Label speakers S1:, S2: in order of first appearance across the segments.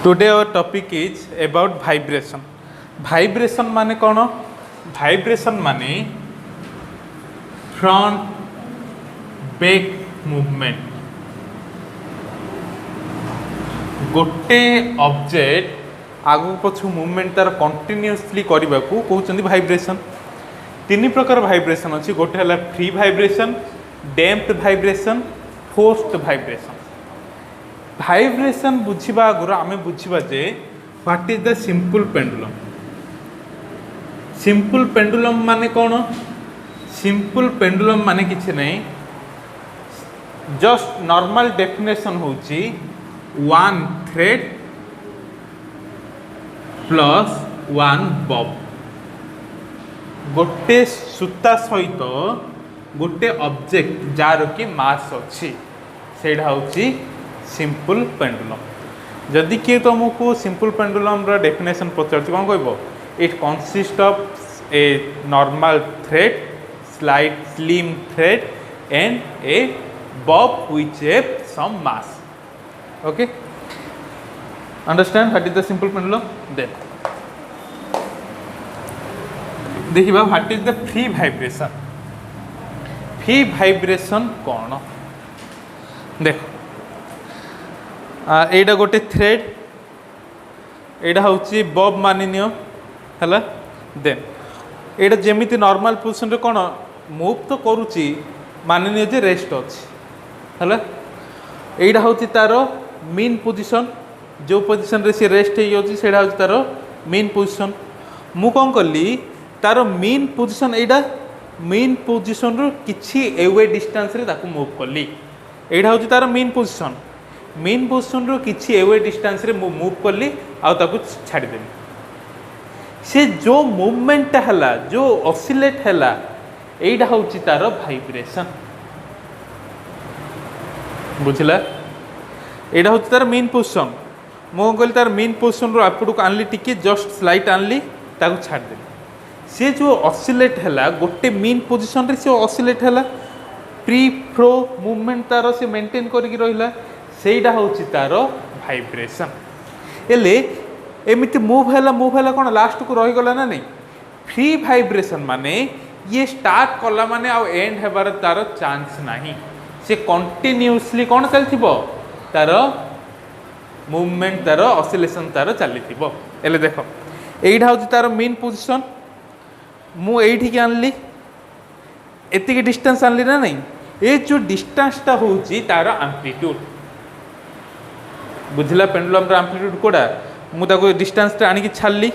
S1: Today our topic is about vibration. Vibration माने कौन? Vibration माने front back movement. गोटे ऑब्जेक्ट आगु पछु मूवमेंट तार कंटिन्यूअसली करने को कहते वाइब्रेशन. तीन प्रकार वाइब्रेशन अच्छी. गोटे है free vibration, damped vibration, forced vibration. Vibration बुझा आगुरी आम बुझा जे what is the simple pendulum. Simple pendulum माने कौन? सिंपल पेंडुलम माने किसी नहीं, जस्ट नॉर्मल डेफिनेशन होची one thread plus one bob. गोटे सूता सहित गोटे ऑब्जेक्ट जार कि मास अच्छी सेटा होची सिंपल पेंडुलम. जदि किए तुमको सिंपल पेंडुलम डेफिनेशन पचार कौन कह, it consist of a normal thread, slight slim thread and a bob which have some mass. Okay, understand what is the simple pendulum? Then देखिबा what is the free vibration. free vibration कौन देख, एटा गोटे thread, एटा होची Bob मानिनियो हैला. Then एटा जेमिति normal position रे कौन move तो करूची, मानिनियो जे रेस्ट अछि हैला. एटा होची तारो मेन पोजीशन, जो पोजीशन रे से रेस्ट हो तार मेन पोजीशन. मु कौन कली तार मेन पोजीशन, एटा मेन पोजीशन रो किछि एवे डिस्टेंस रे ताकू मूव कली. एटा होची तार मेन पोजीशन. मेन पोजीशन रो किछि एवे डिस्टेंस रे मूव कली आ ताकू छाड़ी देली. से जो मूवमेंट हला, जो ऑसिलेट हला, एटा होची तार वाइब्रेशन. बुझला? एटा हूँ तार मेन पोजिशन. मु कहली तार मेन पोजिशन रो आपड़ को आनली, टिके जस्ट स्लाइट आनली, ताकू छाड़देली. सी जो ऑसिलेट है गोटे मेन पोजिशन रे से ऑसिलेट है, प्री फ्लो मूवमेंट तार से मेंटेन करके रहिला, सेटा होची तार वाइब्रेशन. एले एमिति मूव है कौन लास्ट को रही गला ना नहीं. फ्री वाइब्रेशन माने ये स्टार्ट कला माने आ एंड हेबार तार चांस नहीं. से कंटिन्यूअसली कौन चलती तार मूवमेंट, तार ऑसिलेशन तार चली. एले देख, एटा हूँ तार मेन पोजिशन. मु एठी के आनली, एतिक डिस्टेंस आनली ना नहीं. ये जो डिस्टेंसटा होची तार एम्प्लीट्यूड. बुझला? पेंडुलम एम्प्लीट्यूड कोड़ा मुझे डिस्टेंस आनिकी छाड़ली.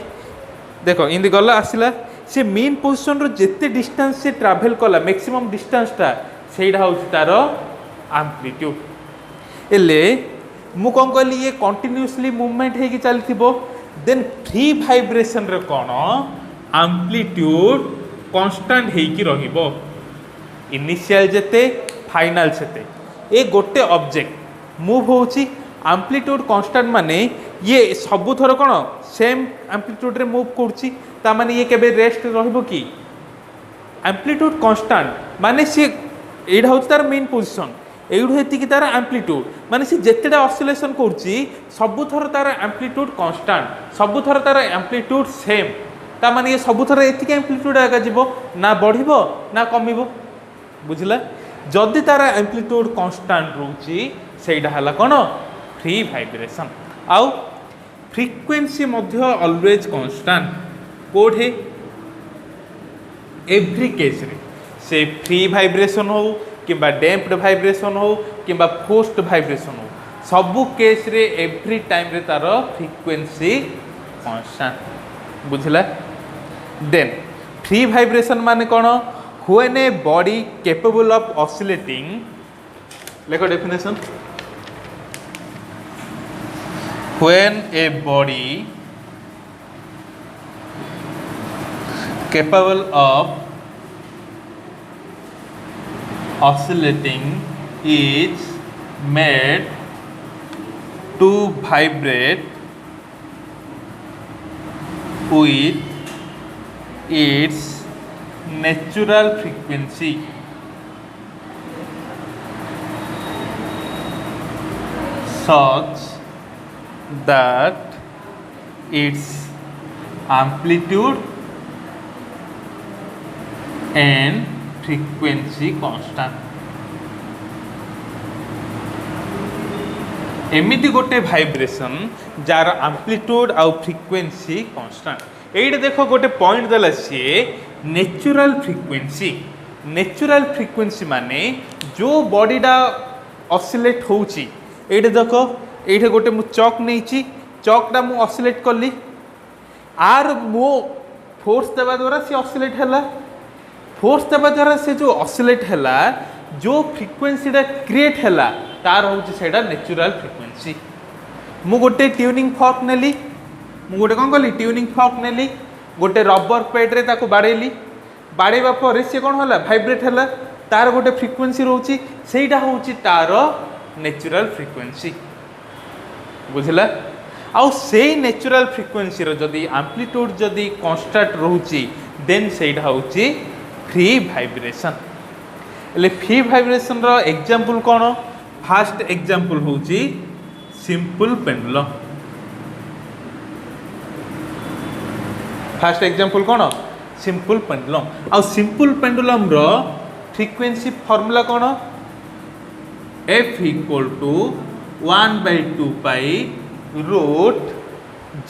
S1: देख इनती गला आसला, से मेन पोजिशन रो जेते डिस्टेंस से ट्रावेल कला मैक्सिमम डिस्टेंसटा सेटा होची तार एम्प्लीट्यूड. एले मु कौन कहली ये कंटिन्यूअसली मूवमेंट है कि चलती. देन फ्री वाइब्रेशन रे कौन एम्प्लीट्यूड कांस्टेंट है कि रहिबो. इनिशियल जेते फाइनल सेते. ए गोटे ऑब्जेक्ट मूव होची, एम्प्लीट्यूड कांस्टेंट माने ये सबु थर कौन सेम एम्प्लीट्यूड रे मूव करची, ता माने ये केबे रेस्ट रहिबो कि. एम्प्लीट्यूड कांस्टेंट माने से एडा होची तार मेन पोजीशन, एडू हेतिकी तार एम्प्लीट्यूड माने से जेतेडा ऑसिलेशन करची सबु थर तार एम्प्लीट्यूड कांस्टेंट, सबु थर तार एम्प्लीट्यूड सेम. ता माने ये सबु थर एतिकी एम्प्लीट्यूड आगा जीवो, ना बढ़िबो ना कमिबो. बुझला? जदि तार एम्प्लीट्यूड कांस्टेंट रहउची सेडा हला कोन फ्री वाइब्रेशन. आउ फ्रीक्वेंसी मध्य ऑलवेज कांस्टेंट. कोठे एवरी केस रे से फ्री वाइब्रेशन हो किंबा डैम्प्ड वाइब्रेशन हो किंबा फोर्स्ड वाइब्रेशन हो, सबू केस रे एवरी टाइम रे तार फ्रीक्वेंसी कांस्टेंट. बुझला? देन फ्री वाइब्रेशन माने कौन? When a body capable of oscillating, लेखो definition, when a body capable of oscillating is made to vibrate with its natural frequency. Such that its amplitude and frequency constant. एमिति गोटे vibration jar आम्प्लीट्यूड आउ frequency constant aid देखो गोटे point देला सी natural frequency माने जो बॉडीटा oscillate होउची aid देखो एइठे गोटे मु चॉक नैची चॉकटा मु ऑसिलेट करली आर मो फोर्स देवा द्वारा सी ऑसिलेट हैला फोर्स देवा द्वारा से जो ऑसिलेट हैला जो फ्रिक्वेंसीटा क्रिएट हैला तार होउची सेटा नेचुरल फ्रिक्वेंसी मु गोटे ट्यूनिंग फॉर्क नेली मु गोटे कोन कली ट्यूनिंग फॉर्क नेली गोटे रबर पैड रे ताको बाड़ेली बाड़ेबा पर से कोन होला वाइब्रेट होला तार गोटे फ्रिक्वेंसी रहउची सेटा होउची तार नेचुरल फ्रिक्वेंसी बुझला आउ से नेचुरल फ्रिक्वेंसी रो जदी एम्प्लीट्यूड जदी कांस्टेंट रहउची देन सेटा होउची फ्री वाइब्रेशन एले फ्री वाइब्रेशन रो एग्जांपल कोन फास्ट एग्जांपल होउची सिंपल पेंडुलम फास्ट एग्जांपल कोन सिंपल पेंडुलम आ सिंपल पेंडुलम रो फ्रीक्वेंसी फार्मूला कोन f equal to 1/2 pi root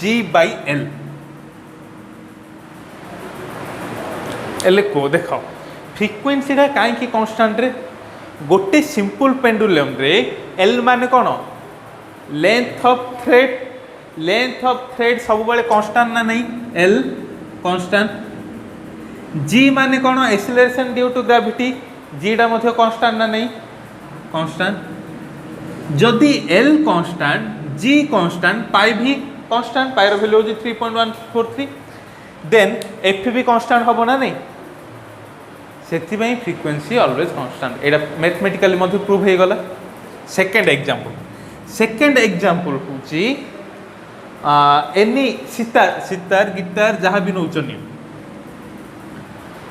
S1: g/l एले को देखो फ्रीक्वेंसी टा काई की कांस्टेंट रे गोटे सिंपल पेंडुलम रे एल माने कोन लेंथ ऑफ थ्रेड सब बेले कांस्टेंट ना नहीं एल कांस्टेंट जी माने कोन acceleration due to gravity g टा मध्ये कांस्टेंट ना नहीं कांस्टेंट जदि L constant g constant pi भी कांस्टेंट पाई रो वैल्यू होजी 3.143 देन एफ भी कांस्टेंट होबो ना नहीं सेथिबाई फ्रीक्वेंसी ऑलवेज कांस्टेंट एटा मैथमेटिकली मध्ये प्रूव हे गला सेकंड एग्जांपल होची एनी सितार गिटार जहाँ भी नौचनी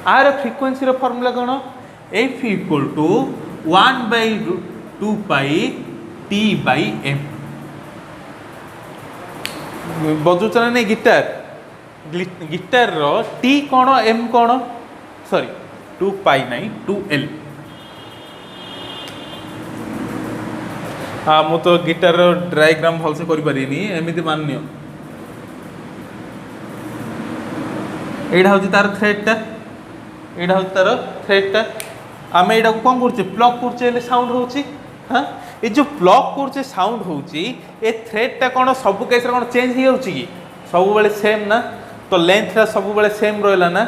S1: आर फ्रीक्वेंसी रो फार्मूला कोन f equal to 1/2 pi t/m बजुचना नहीं गिटार रो t कोन m कोन सॉरी 2 पाई नहीं 2l हाँ मु तो गिटार डायग्राम भल से करि परिनी एमिति मान्य एडा होची तार थ्रेडटा एडा होची तार थ्रेडटा आमे एडा कोन करछे प्लग करछे ले साउंड होची हां ए जो प्लग करछे साउंड होची ए थ्रेडटा कोन सब केस रे कोन चेंज ही होची की सब बेले सेम ना तो लेंथ रा सब बेले सेम रहला ना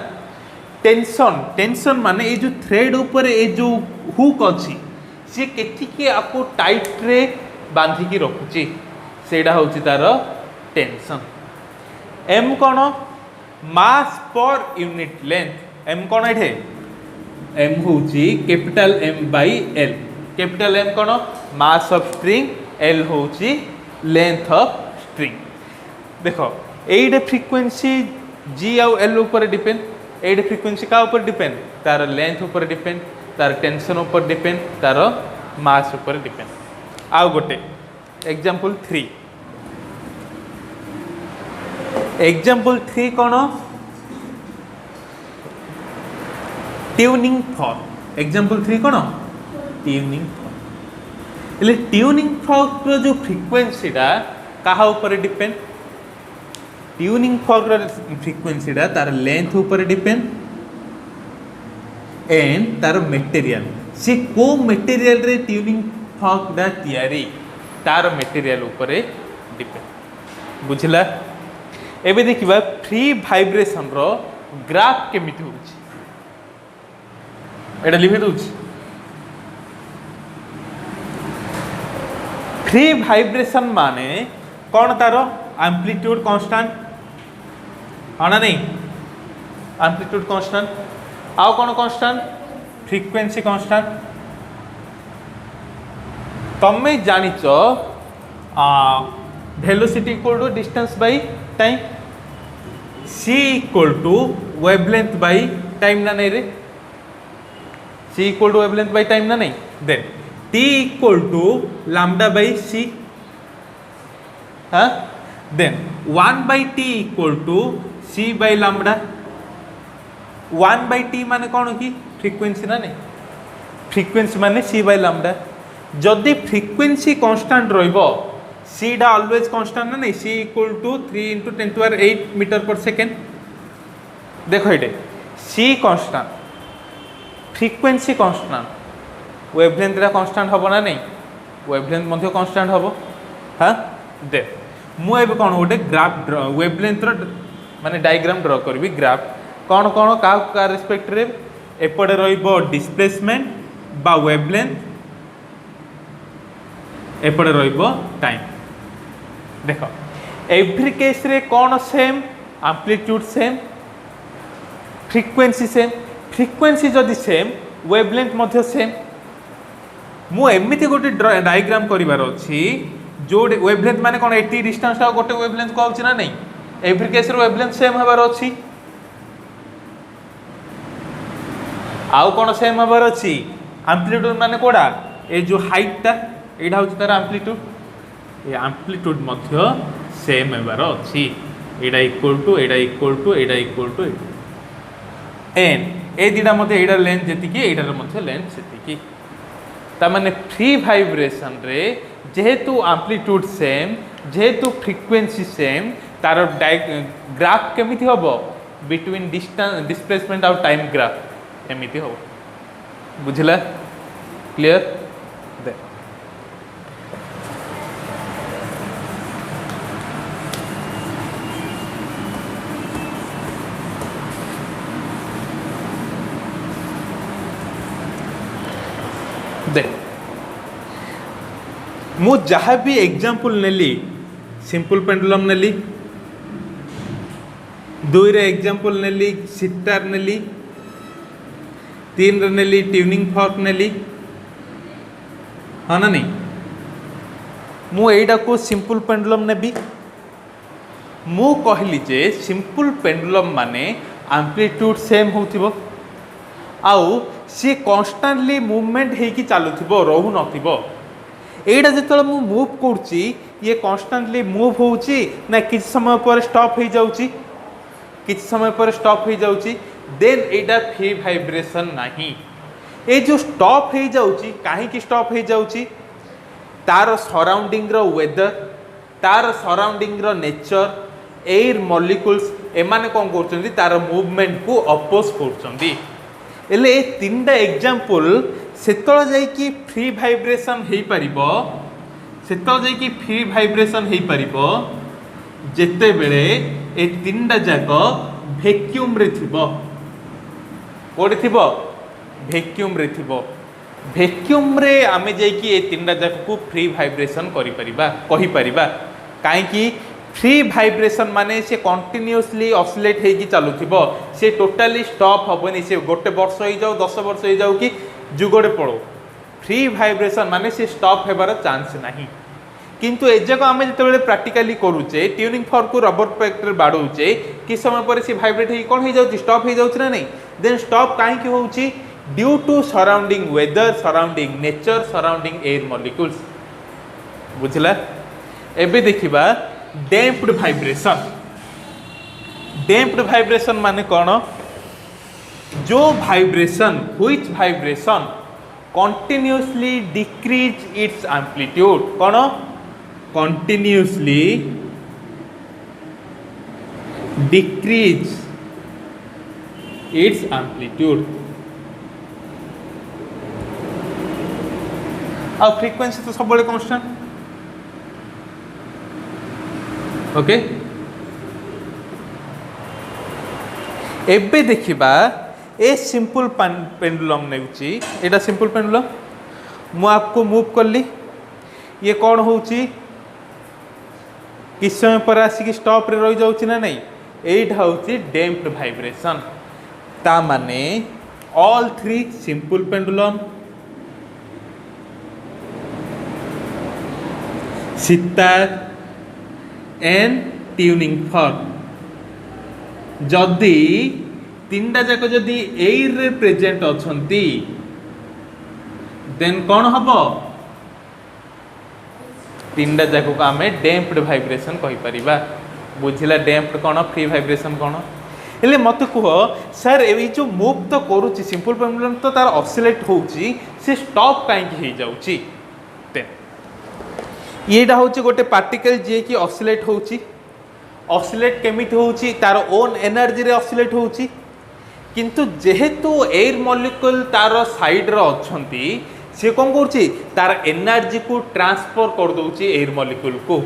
S1: टेंशन माने ये जो थ्रेड ऊपर ये जो हुक अच्छी सी के आपको टाइट रे बांधिकी रखुची सेडा होची तार टेंशन एम कोन mass per unit length M कोन एठे एम होची capital M by L capital M कोन मास ऑफ स्ट्रिंग एल होची लेंथ ऑफ स्ट्रिंग देखो एइडे फ्रीक्वेंसी जी आउ एल ऊपर डिपेंड एड फ्रीक्वेंसी का ऊपर डिपेंड तार लेंथ ऊपर डिपेंड तार टेंशन ऊपर डिपेंड तार मास ऊपर डिपेंड आउ गोटे एग्जांपल 3 कोन ट्यूनिंग फॉर्क एग्जांपल 3 कोन ट्यूनिंग फॉर्क एले ट्यूनिंग फॉर्क रो जो फ्रीक्वेंसी दा काहा ऊपर डिपेंड ट्यूनिंग फॉर्क फ्रीक्वेंसी दा तार लेंथ ऊपर डिपेंड एंड तार मटेरियल से को मटेरियल रे ट्यूनिंग फॉर्क दा तयारी तार मटेरियल ऊपर डिपेंड बुझला एबे देखिबा फ्री वाइब्रेशन रो ग्राफ केमिति होची एटा लिखि दोची फ्री वाइब्रेशन माने कोन तार एम्प्लीट्यूड कांस्टेंट आना नहीं एम्प्लीट्यूड कांस्टेंट आउ कौन कांस्टेंट फ्रीक्वेंसी कांस्टेंट तमें जानिच velocity equal to distance by time c equal to wavelength by time ना नहीं रे c equal to wavelength by time ना नहीं then t equal to lambda by c हाँ then 1/t equal to c by lambda 1/t माने कौन कि frequency ना नहीं फ्रिक्वेंसी माने c बाय लैम्बडा जदि फ्रिक्वेंसी कांस्टेंट रहिबो c डा ऑलवेज कांस्टेंट ना नहीं c इक्वल टू 3 × 10⁸ मीटर पर सेकेंड देखो ये c constant frequency constant wavelength रा कांस्टेंट हबो ना नहीं वेवलेंथ मध्ये कांस्टेंट हबो हाँ दे मु एबे कोन गोटे ग्राफ वेवलेंथ रो माने डायग्राम ड्रा करबी ग्राफ कौन कौन का रेस्पेक्ट रे एपटे रहिबो डिस्प्लेसमेंट बा वेवलेंथ एपटे रहिबो टाइम देखो एवरी केस रे कौन same amplitude same frequency same frequency जदि सेम वेवलेंथ मध्य सेम मु एमिति गोटे डायग्राम करिवार अछि जो वेवलेंथ माने कोन एटी डिस्टेंस ता गोटे वेवलेंथ कहउछि ना नहीं एवरी केस रे वेवलेंथ सेम हबार अछि आउ कोन सेम हबार अछि एम्पलीट्यूड माने कोडा ए जो हाइट ता एडा होछि तार amplitude A amplitude Madhya same हबार अछि एडा इक्वल टू एडा इक्वल टू एडा इक्वल टू एन ए दिडा मध्य एडा लेंथ जेतिकी एडार मध्य लेंथ सेतिकी ता माने फ्री वाइब्रेशन रे जेहेतु एम्पलीट्यूड सेम जेहेतु फ्रीक्वेंसी सेम तार ग्राफ केमिति हबो बिटवीन डिस्टेंस डिस्प्लेसमेंट और टाइम ग्राफ एमिति हबो बुझला क्लियर दे दे मु जहाँ भी एग्जांपल नेली सिंपल पेंडुलम नेली दुई रे एग्जांपल नेली सितार नेली तीन रे नेली ट्यूनिंग फॉर्क नेली हाँ ना नहीं मु एडा को सिंपल पेंडुलम नेबी मु कहली जे सिंपल पेंडुलम माने एम्पलीट्यूड सेम होथिबो आउ सी कन्स्टांटली मूवमेंट हेकी चालुथिबो रहु नथिबो एडा जेतले मु मूव करछि ये कन्स्टांटली मूव होउछि ना किछ समय पर स्टॉप हो जाउछि किछ समय पर स्टॉप हो जाउछि देन एडा फ्री वाइब्रेशन नाही ए जो स्टॉप हो जाउछि काहे कि स्टॉप हो जाउछि तार सराउंडिंग रो वेदर तार सराउंडिंग रो नेचर एयर मॉलिक्यूल्स एमाने कोन करछन्ती तार मूवमेंट को अपोज करछन्ती एले ए तीनटा एग्जांपल सेतळ जाय कि फ्री वाइब्रेशन हेई परिबो सेतळ जाय कि फ्री वाइब्रेशन हेई परिबो जेते बेले ए तीनटा जाको वैक्यूम रे थिबो कोडे थिबो वैक्यूम रे थिबो वैक्यूम रे आमे जाय कि ए तीनटा जाको को फ्री वाइब्रेशन करि परिबा कहि परिबा काहे कि फ्री वाइब्रेशन माने से कंटिन्यूअसली ऑसिलेट हेकी चालुथिबो से टोटली स्टॉप हबनी से गोटे वर्ष हो जाऊ 10 वर्ष हो जाऊ कि जुगड़े पड़ो फ्री वाइब्रेशन माने से स्टॉप हेबार चांस नाही किंतु ए जगह आमे जतबेले प्रैक्टिकली करूचे ट्यूनिंग फॉर्क को रबर पैक्टर बाडौचे कि समय पर से वाइब्रेट हे कोन हो जाउची स्टॉप हो जाउची ना नहीं देन स्टॉप काहे कि होउची due to surrounding weather surrounding nature surrounding air molecules बुझला एबे देखिबा डैम्प्ड वाइब्रेशन माने कौन जो vibration which vibration continuously decrease its amplitude कौन कंटिन्यूअसली डिक्रीज इट्स एम्पलीट्यूड और फ्रीक्वेंसी तो सब कांस्टेंट ओके एबे देखिबा a simple pendulum नेउची Etah simple pendulum मु आपको मूव करली ये कौन होउची किस समय पर आसिक स्टॉप रे रही जाउची ना नहीं एटा होउची डैम्प्ड वाइब्रेशन ता माने all three simple pendulum sitar and tuning fork जदि तीनटा जाक जदि एयर रे प्रेजेंट अछंती देन कौन हबो तीन टा जाक को आम डैम्प्ड वाइब्रेशन कहीपर बुझला डैम्प्ड कौन फ्री वाइब्रेशन कौन हेले मत कह सर ये जो मूव तो करुच्ची सिंपल पेंडुलम तो तार ऑसिलेट होची से स्टॉप कहीं जाऊँगी येटा हूँ गोटे पार्टिकल जी की ऑसिलेट होची ऑसिलेट केमिति होची तार ओन एनर्जी रे ऑसिलेट होची किंतु जेहेतु एयर मॉलिक्यूल तार साइड रे अछंती से कौन करुच्ची तार एनर्जी को ट्रांसफर कर दउची एयर मॉलिक्यूल को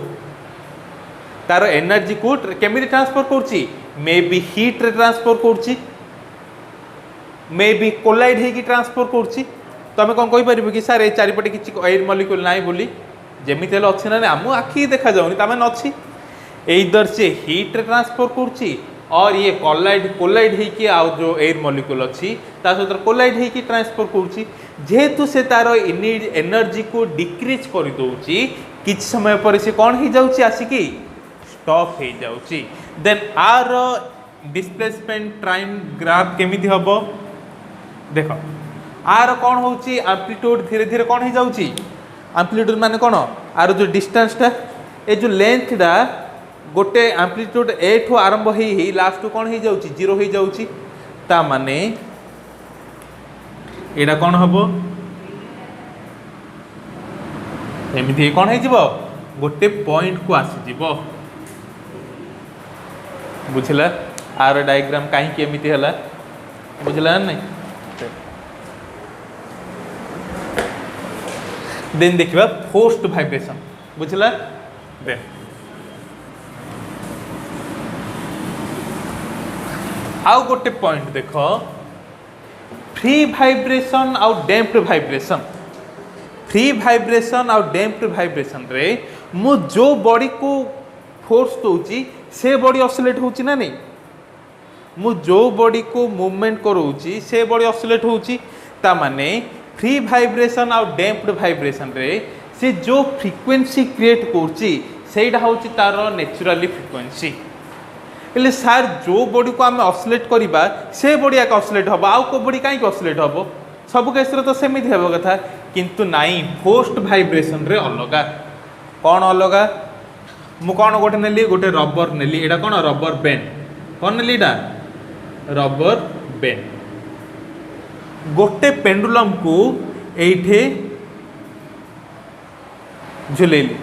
S1: तार एनर्जी को केमिति ट्रांसफर करुच्ची मे बी हीट रे ट्रांसफर करुच्ची मे बी कोलाइड हेकी ट्रांसफर करुच्ची तो आम कौन कहीपर कि सर ये चारिपटे किसी एयर मॉलिक्यूल ना बोली जमी अच्छी ना आम आखि देखा जाऊनी तमें अच्छी इधर से हीट रे ट्रांसफर करुच्ची और ये कोलाइड होगी आउ जो एयर मॉलिक्यूल अच्छी सहित कोलाइड होगी ट्रांसफर करुच्ची जेहेतु से तार एनर्जी को डिक्रीज कर दौची किछ समय पर से कौन हो जाऊँगी आसिकी स्टॉप हो जाऊँगी देन आर डिस्प्लेसमेंट टाइम ग्राफ केमिति हबो देख आर कौन होची एम्प्लीट्यूड धीरे धीरे कौन हो जाऊँगी एम्प्लीट्यूड माने कौन आर जो डिस्टेंसटा ए जो लेंथटा गोटे एम्प्लीट्यूड ए ठू आरंभ ही लास्ट टू कौन हो जाऊँगी जीरो हो जाऊँगी ता माने एटा कौन हबो एमिति कौन हो जिवो गोटे पॉइंट को आसी जिवो बुझला आर डायग्राम कहीं केमिति हला बुझला नहीं देन देखिबा फोर्स्ड वाइब्रेशन बुझला देन आउ गोटे पॉइंट देख फ्री वाइब्रेशन आउ डैम्प्ड वाइब्रेशन फ्री वाइब्रेशन आउ डैम्प्ड वाइब्रेशन रे मु जो बॉडी को फोर्स दूची से बॉडी ऑसिलेट होची ना नहीं मु जो बॉडी को मूवमेंट करूची से बॉडी ऑसिलेट होची ता माने फ्री वाइब्रेशन आउ डैम्प्ड वाइब्रेशन रे से जो फ्रिक्वेंसी क्रिएट करची सेटा होची तार नेचुरली फ्रिक्वेंसी हेले सार जो बॉडी को आम ऑसिलेट करवा से बॉडी आके ऑसिलेट हम आउ को बॉडी कहीं ऑसिलेट हम सब केस तो सेमती हेबा कथा किंतु नाई फोर्स्ड वाइब्रेशन रे अलगा कौन अलगा मु कौन गोटे नेली गोटे रबर नेली एटा कौन रबर बैंड कौन नेली एटा रबर बैंड गोटे पेंडुलम को एठे झुलेली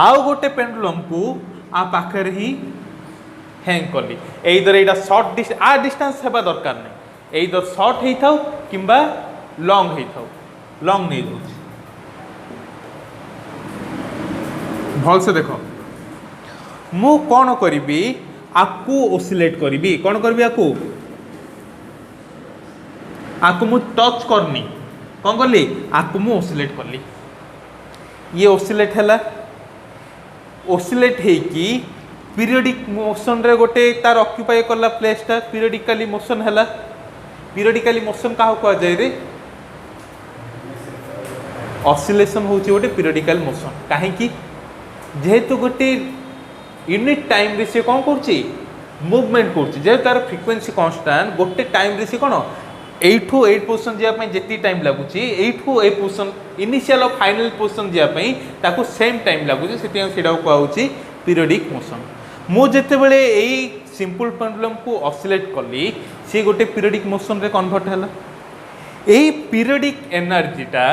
S1: आउ गोटे पेंडुलम को आ पाखर ही हैंग कली एइदर एटा शॉर्ट डिस्टेंस हेबा दरकार नहीं एइदर शॉर्ट हेई थाउ किंबा लॉन्ग हेई थाउ लॉन्ग नहीं जाउछि भल से देखो मु कौन करी आपको ओसिलेट करी कौन करी आपको मु टच करनी कौन कली आपको मु ओसिलेट कली ये ओसिलेट है ओसिलेट हेकी पीरियडिक मोशन रे गोटे तार ऑक्युपाई कला प्लेसटा पीरियडिकली मोशन है पीरियडिकली मोशन क्या कह जाए रे ऑसिलेशन होची गोटे पीरियडिकल मोशन कहीं जेहेतु गोटे यूनिट टाइम रे से कौन करची मूवमेंट करची जेहेतु तार फ्रिक्वेंसी कांस्टेंट गोटे टाइम रे से कौन 8 टू 8 पोजिशन जावाई जेती टाइम लगुच 8 टू 8 पोजिशन इनिशियल और फाइनल पोजिशन जावाई ताको सेम टाइम लगुच से कहूँ पीरियडिक मोशन मु जिते बड़े यही सिंपल पेंडुलम को ऑसिलेट कली सी गोटे पीरियडिक मोशन रे कन्वर्ट है यही पीरियडिक एनर्जीटा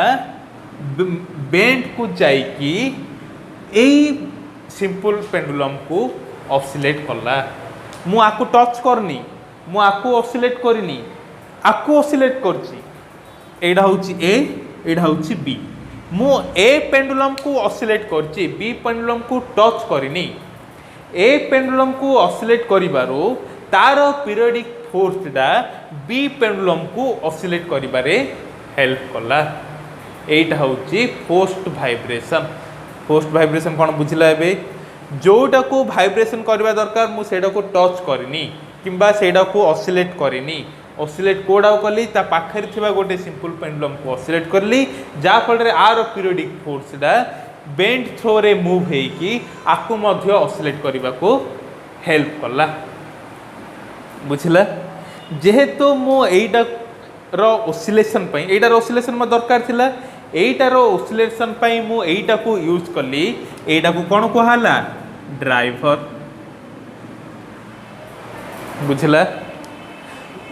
S1: बेंड को जाइकी यही सिंपल पेंडुलम को ऑसिलेट कला मु आकु टच करनी मु आकु ऑसिलेट करनी आकु ऑसिलेट करची एडा होची ए एडा होची बी मु ए पेंडुलम को ऑसिलेट करची बी पेंडुलम को टच करनी ए पेंडुलम को ऑसिलेट करिबारो तार पीरियडिक फोर्सटा बी पेंडुलम को ऑसिलेट करिबारे हेल्प कला एटा होची फोर्स्ड वाइब्रेशन कौन बुझला एबे जोटा को वाइब्रेशन करबा दरकार मु सेडा को टच करनी किंबा सेडा को ऑसिलेट करनी ऑसिलेट कोडा कली ता पाखरे थिबा गोटे सिंपल पेंडुलम को ऑसिलेट करली जा फल रे आर पीरियडिक फोर्सटा बेंड थ्रो रे मूव हेकी आकु मध्य ऑसिलेट करबा को हेल्प कला बुझला जेहेतु मो एटा रो ऑसिलेशन पई एटार ऑसिलेशन म दरकार थिला एटार ओसिलेशन पाई मु एटा को यूज कली एटा को कौन कहला ड्राइवर बुझला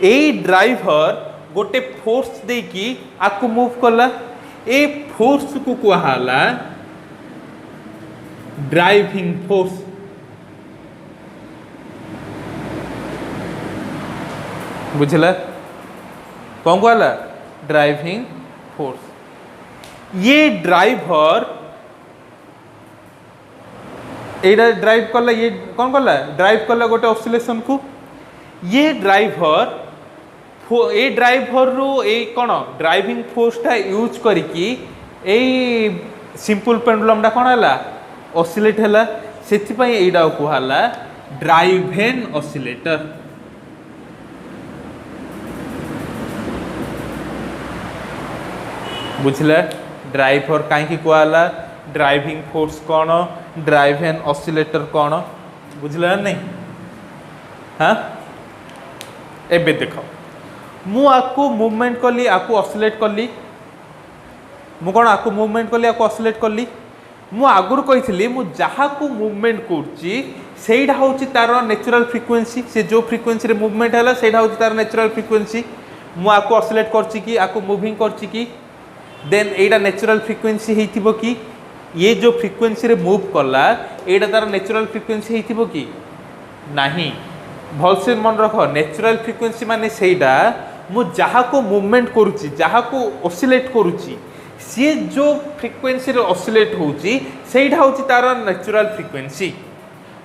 S1: ए ड्राइवर गोटे फोर्स देकी आकु मूव कला ए फोर्स को कहला ड्राइविंग फोर्स बुझला कौन कहला ड्राइविंग फोर्स ये ड्राइवर एटा ड्राइव कला ये कौन कला ड्राइव कला गोटे ऑसिलेशन को ये ड्राइवर ए ड्राइवर रो ए कौन ड्राइविंग फोर्स टा यूज करिकी ए सिंपल पेंडुलम टा कौन हला ऑसिलेट हला सेति पई एडा को हला ड्राइवेन ऑसिलेटर बुझला ड्राइवर कहीं कहला ड्राइविंग फोर्स कौन ड्राइवेन ऑसिलेटर कौन बुझला नहीं हाँ एबे देख मु आपको मूवमेंट कली आपको ऑसिलेट कली मु कौन आपको मूवमेंट कली आपको ऑसिलेट कली मु आगुर कही मु जहाँ को मूवमेंट करुच्ची सेटा हूँ तार नेचुरल फ्रिक्वेंसी से जो फ्रिक्वेंसी रे मूवमेंट है सेटा हूँ तार नेचुरल फ्रिक्वेंसी मु आपको ऑसिलेट करची कि आपको मूविंग करची कि देन एटा नेचुरल फ्रिक्वेंसी हेतिबो कि ये जो फ्रिक्वेंसी रे मूव कला एटा तार नेचुरल फ्रिक्वेंसी हेतिबो कि नहीं भलसे मन रख नेचुरल फ्रिक्वेंसी माने सेटा मु जहाँ को मूवमेंट करुच्ची जहाँ को ऑसिलेट करुच्ची सी जो फ्रिक्वेंसी रे ऑसिलेट होउची सेटा होउची तार नेचुरल फ्रिक्वेंसी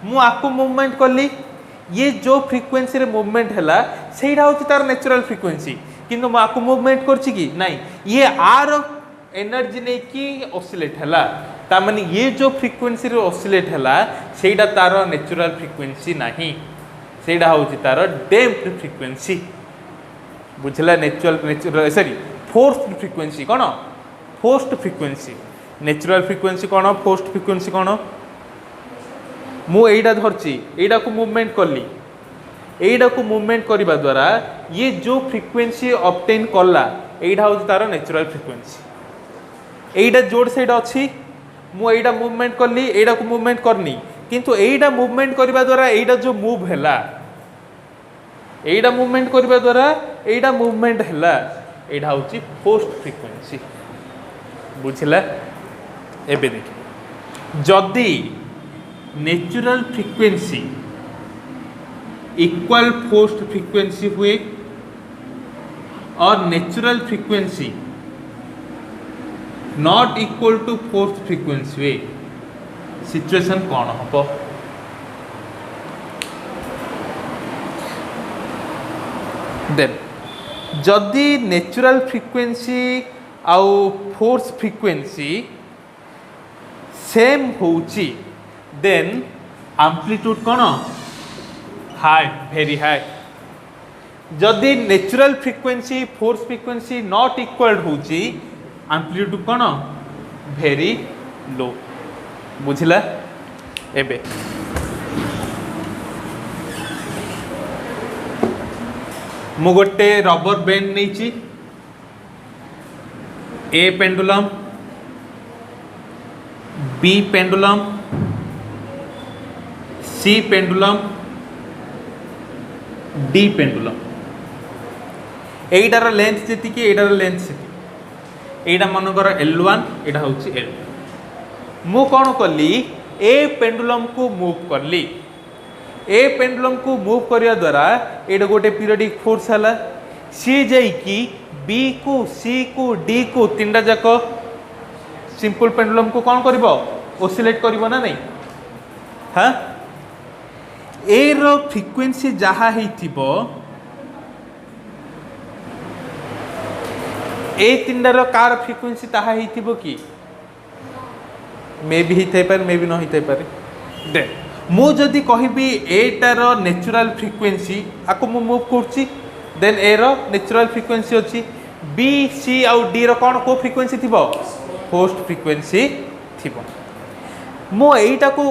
S1: मु आपको मूवमेंट कली ये जो फ्रिक्वेंसी रे मूवमेंट हैला सेटा होउची तार नेचुरल फ्रिक्वेंसी किंतु मु आपको मूवमेंट करची कि नहीं ये आर एनर्जी नहीं कि ऑसिलेट हैला ता माने ये जो फ्रिक्वेंसी रे ऑसिलेट हैला सेटा तार नेचुरल फ्रिक्वेंसी नहीं सेटा होउची तार डैम्प्ड फ्रिक्वेंसी बुझला नेचुरल सॉरी फोर्स्ड फ्रिक्वेंसी कोन फोर्स्ड फ्रिक्वेंसी नेचुरल फ्रिक्वेंसी कौन फोर्स्ड फ्रिक्वेंसी कौन मु एटा धरची एटा को मूवमेंट कली एटा को मूवमेंट करबा द्वारा ये जो फ्रिक्वेंसी ऑब्टेन कला एटा हो तार नेचुरल फ्रिक्वेंसी एटा जोड़ साइड अच्छी मु एटा मूवमेंट कली एटा को मूवमेंट करनी किंतु एटा मूवमेंट करबा द्वारा एटा जो मूव हैला एटा मूवमेंट करबा द्वारा एटा मूवमेंट हैला एटा होची फोर्स्ड फ्रिक्वेंसी बुझला एबे देखिए जदि natural frequency equal forced frequency हुए और natural frequency not equal to forced frequency हुए सिचुएशन कौन हम देन जदि नेचुरल फ्रिक्वेंसी आउ फोर्स फ्रिक्वेंसी सेम होउची देन एम्प्लीट्यूड कौन हाई वेरी हाई जदि natural frequency force frequency not equal होउची एम्प्लीट्यूड कौन वेरी लो बुझला एबे मु गोटे रबर बैंड नहीं A pendulum B pendulum C pendulum D pendulum एटार लेंथ जी एटार लेंथ से एटा मनकर L1 एटा होची L2 मु कौन कली ए पेंडुलम को मूव करली ए पेंडुलम को मूव करिया द्वारा एटा गोटे पीरियडिक फोर्स हला सी जाइकी बी को सी को डी को तीनटा जाक सिंपल पेंडुलम को कौन करिवो ओसिलेट करिवो ना नहीं हाँ ए रो फ्रिक्वेंसी जहा हेतिबो ए तीनटा रो कार फ्रिक्वेंसी ताहा हेतिबो कि मे भी हिते पारे मे भी न हिते पारे दे मु जदि कहबी एटार नेचुरल फ्रिक्वेंसी आको मु मूव करछि देन ए रो नेचुरल फ्रिक्वेंसी अछि बी सी आउ डी रो कोन को फ्रिक्वेंसी थिबो फोर्स्ड फ्रिक्वेंसी थिबो मु एटा को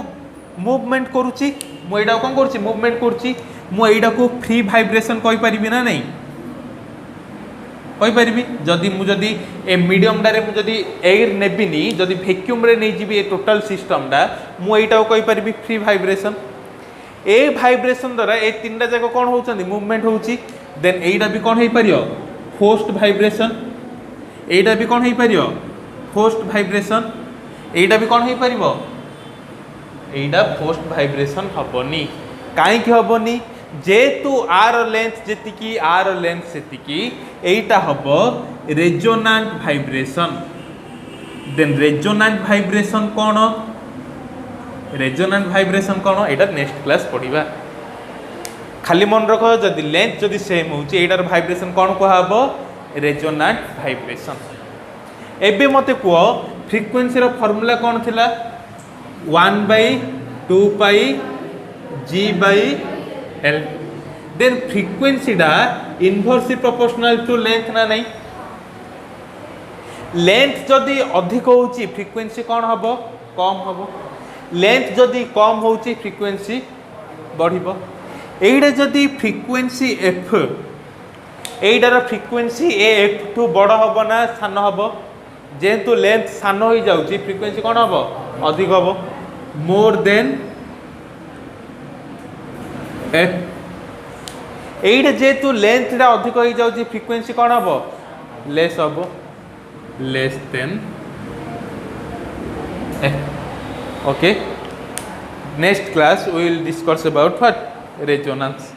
S1: मूवमेंट करूछि मु एटा कोन करछि मूवमेंट करछि मु एटा को फ्री वाइब्रेशन कहि परिबि ना नहीं कहि परिबी जदि ए मीडियम डारे मु जदि एयर नेबिनी जदि वैक्यूम रे नै जिबी ए टोटल सिस्टम डा मु एटा कहि परिबी फ्री वाइब्रेशन ए वाइब्रेशन द्वारा ए तीनटा जाक कोन होउचंदी मूवमेंट होउची देन एटा भी कोन हेई परियो फोर्स्ड वाइब्रेशन एटा भी कोन हेई परियो फोर्स्ड वाइब्रेशन एटा भी कोन हेई परिबो एटा फोर्स्ड वाइब्रेशन हबनी काई कि हबनी जेतु आर लेंथ जेतिकी आर लेंथ सेतिकी एटा हबो resonant vibration then resonant vibration कोन रेजोनेंट वाइब्रेशन कोन एटा नेक्स्ट क्लास पढिबा खाली मन रख जदि लेंथ जदि सेम होची एटार वाइब्रेशन कोन को हबो रेजोनेंट वाइब्रेशन एबे मते को फ्रीक्वेंसी रो फार्मूला कोन थिला 1/2 पाई g by l then frequency डा इनवर्सली प्रोपोर्शनल टू लेंथ ना नहीं लेंथ जदि अधिक होची फ्रीक्वेंसी कोन हबो कम हबो लेंथ जदि कम होची फ्रीक्वेंसी बढ़िबो एइडा जदि फ्रीक्वेंसी f एइडार फ्रीक्वेंसी ए f टू बड़ हबो ना सान हबो जेतु लेंथ सान होई जाउची फ्रीक्वेंसी कोन हबो अधिक हबो मोर देन एइडा जेतु लेंथ रा अधिक होई जाउची फ्रीक्वेंसी कोन हबो लेस हबो less than okay next class we will discuss about what resonance